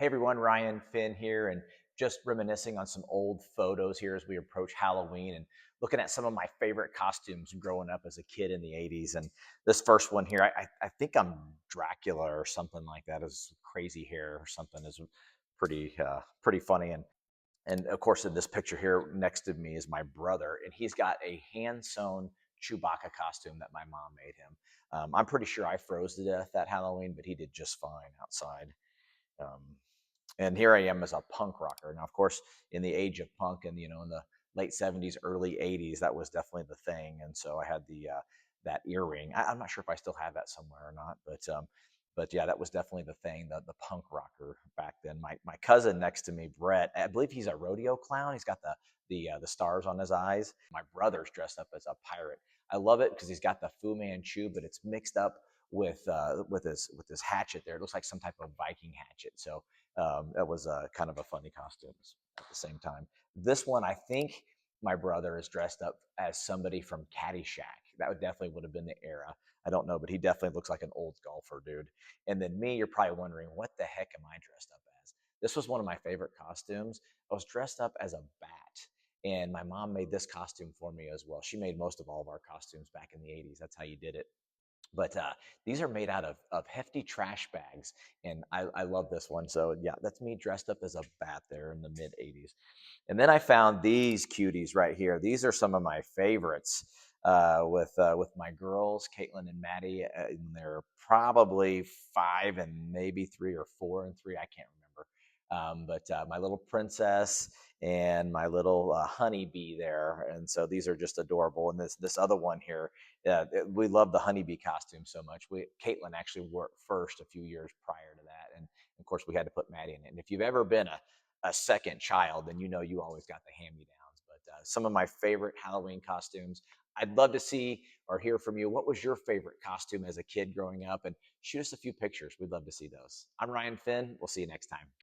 Hey everyone, Ryan Finn here, and just reminiscing on some old photos here as we approach Halloween and looking at some of my favorite costumes growing up as a kid in the 80s. And this first one here, I think I'm Dracula or something like that, is crazy hair or something, is pretty funny. And of course, in this picture here next to me is my brother, and he's got a hand sewn Chewbacca costume that my mom made him. I'm pretty sure I froze to death that Halloween, but he did just fine outside. Um, and here I am as a punk rocker. Now, of course, in the age of punk, and in the late '70s, early '80s, that was definitely the thing. And so I had the that earring. I'm not sure if I still have that somewhere or not, but yeah, that was definitely the thing. The punk rocker back then. My cousin next to me, Brett, I believe he's a rodeo clown. He's got the stars on his eyes. My brother's dressed up as a pirate. I love it because he's got the Fu Manchu, but it's mixed up with his hatchet there. It looks like some type of Viking hatchet. So that was kind of a funny costume at the same time. This one, I think my brother is dressed up as somebody from Caddyshack. That would have been the era. I don't know, but he definitely looks like an old golfer, dude. And then me, you're probably wondering, what the heck am I dressed up as? This was one of my favorite costumes. I was dressed up as a bat. And my mom made this costume for me as well. She made most of all of our costumes back in the 80s. That's how you did it. But these are made out of hefty trash bags, and I love this one. So yeah, that's me dressed up as a bat there in the mid '80s. And then I found these cuties right here. These are some of my favorites with my girls, Caitlin and Maddie. They're probably 5 and maybe 3 or 4 and 3. I can't remember. But my little princess and my little honeybee there, and so these are just adorable. And this other one here, we love the honeybee costume so much. Caitlin actually wore it first a few years prior to that, and of course we had to put Maddie in it. And if you've ever been a second child, then you always got the hand-me-downs. But some of my favorite Halloween costumes. I'd love to see or hear from you. What was your favorite costume as a kid growing up? And shoot us a few pictures. We'd love to see those. I'm Ryan Finn. We'll see you next time.